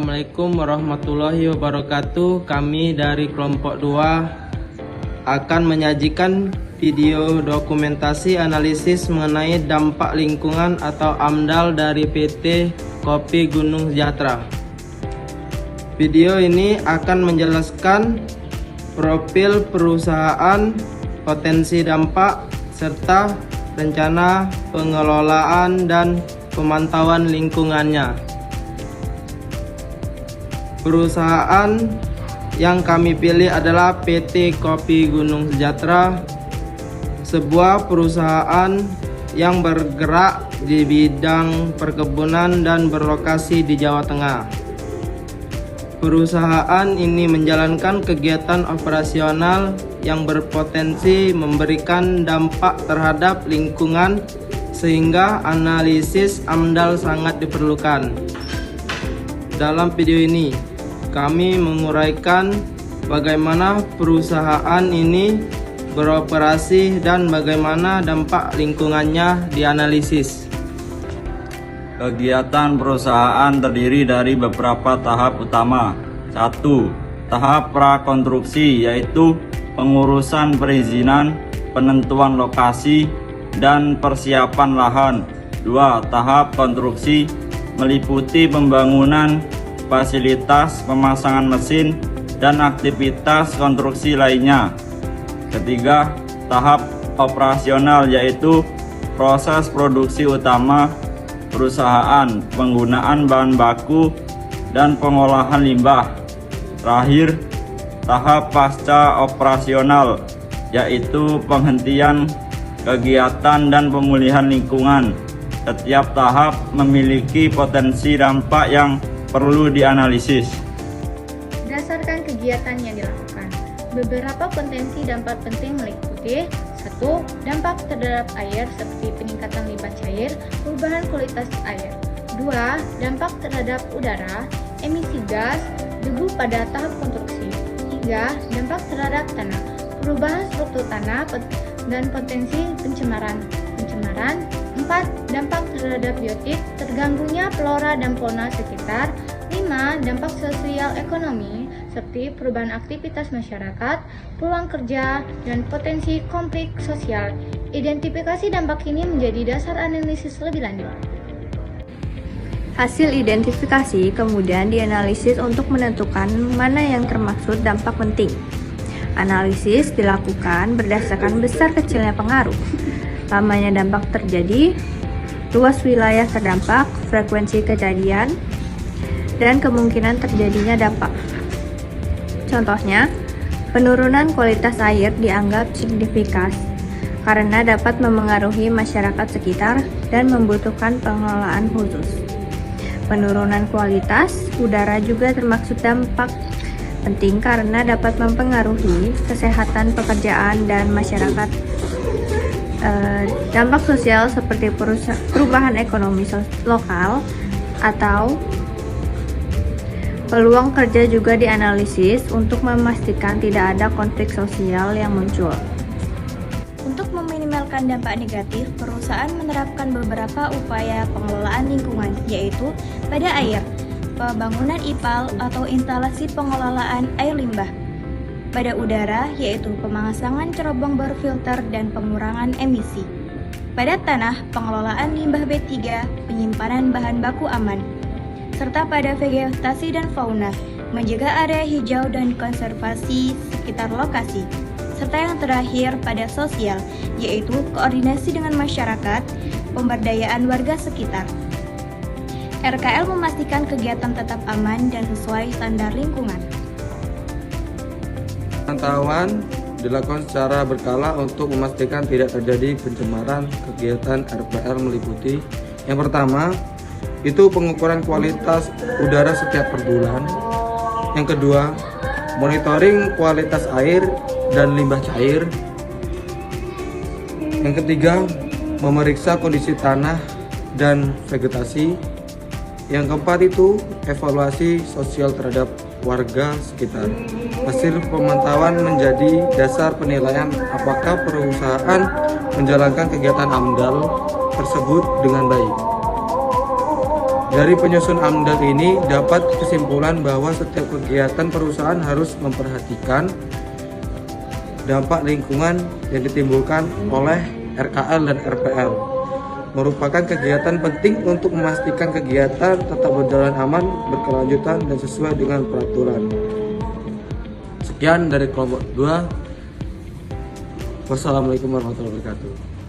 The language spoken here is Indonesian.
Assalamualaikum warahmatullahi wabarakatuh. Kami dari kelompok 2 akan menyajikan video dokumentasi analisis mengenai dampak lingkungan atau AMDAL dari PT Kopi Gunung Sejahtera. Video ini akan menjelaskan profil perusahaan, potensi dampak, serta rencana pengelolaan dan pemantauan lingkungannya. Perusahaan yang kami pilih adalah PT Kopi Gunung Sejahtera, sebuah perusahaan yang bergerak di bidang perkebunan dan berlokasi di Jawa Tengah. Perusahaan ini menjalankan kegiatan operasional yang berpotensi memberikan dampak terhadap lingkungan, sehingga analisis AMDAL sangat diperlukan. Dalam video ini, kami menguraikan bagaimana perusahaan ini beroperasi dan bagaimana dampak lingkungannya dianalisis. Kegiatan perusahaan terdiri dari beberapa tahap utama. 1. Tahap prakonstruksi, yaitu pengurusan perizinan, penentuan lokasi, dan persiapan lahan. 2. Tahap konstruksi meliputi pembangunan fasilitas, pemasangan mesin, dan aktivitas konstruksi lainnya. 3. Tahap operasional, yaitu proses produksi utama perusahaan, penggunaan bahan baku, dan pengolahan limbah. Terakhir, tahap pasca operasional, yaitu penghentian kegiatan dan pemulihan lingkungan. Setiap tahap memiliki potensi dampak yang perlu dianalisis. Berdasarkan kegiatan yang dilakukan, beberapa potensi dampak penting meliputi: 1. Dampak terhadap air seperti peningkatan limbah cair, perubahan kualitas air. 2. Dampak terhadap udara, emisi gas, debu pada tahap konstruksi. 3. Dampak terhadap tanah, perubahan struktur tanah dan potensi pencemaran. 4. Dampak terhadap biotik, terganggunya flora dan fauna sekitar. 5. Dampak sosial ekonomi, seperti perubahan aktivitas masyarakat, peluang kerja, dan potensi konflik sosial. Identifikasi dampak ini menjadi dasar analisis lebih lanjut. Hasil identifikasi kemudian dianalisis untuk menentukan mana yang termaksud dampak penting. Analisis dilakukan berdasarkan besar kecilnya pengaruh, lamanya dampak terjadi, luas wilayah terdampak, frekuensi kejadian, dan kemungkinan terjadinya dampak. Contohnya, penurunan kualitas air dianggap signifikan karena dapat memengaruhi masyarakat sekitar dan membutuhkan pengelolaan khusus. Penurunan kualitas udara juga termasuk dampak penting karena dapat mempengaruhi kesehatan pekerjaan dan masyarakat. Dampak sosial seperti perubahan ekonomi lokal atau peluang kerja juga dianalisis untuk memastikan tidak ada konflik sosial yang muncul. Untuk meminimalkan dampak negatif, perusahaan menerapkan beberapa upaya pengelolaan lingkungan, yaitu pada air, pembangunan IPAL atau instalasi pengelolaan air limbah; pada udara, yaitu pemasangan cerobong berfilter dan pengurangan emisi; pada tanah, pengelolaan limbah B3, penyimpanan bahan baku aman; serta pada vegetasi dan fauna, menjaga area hijau dan konservasi sekitar lokasi; serta yang terakhir pada sosial, yaitu koordinasi dengan masyarakat, pemberdayaan warga sekitar. RKL memastikan kegiatan tetap aman dan sesuai standar lingkungan. Pemantauan dilakukan secara berkala untuk memastikan tidak terjadi pencemaran. Kegiatan RPL meliputi: yang pertama, itu pengukuran kualitas udara setiap per bulan. Yang kedua, monitoring kualitas air dan limbah cair. Yang ketiga, memeriksa kondisi tanah dan vegetasi. Yang keempat itu evaluasi sosial terhadap warga sekitar. Hasil pemantauan menjadi dasar penilaian apakah perusahaan menjalankan kegiatan AMDAL tersebut dengan baik. Dari penyusun AMDAL ini dapat kesimpulan bahwa setiap kegiatan perusahaan harus memperhatikan dampak lingkungan yang ditimbulkan oleh RKL dan RPL. Merupakan kegiatan penting untuk memastikan kegiatan tetap berjalan aman, berkelanjutan, dan sesuai dengan peraturan. Sekian dari kelompok 2. Wassalamualaikum warahmatullahi wabarakatuh.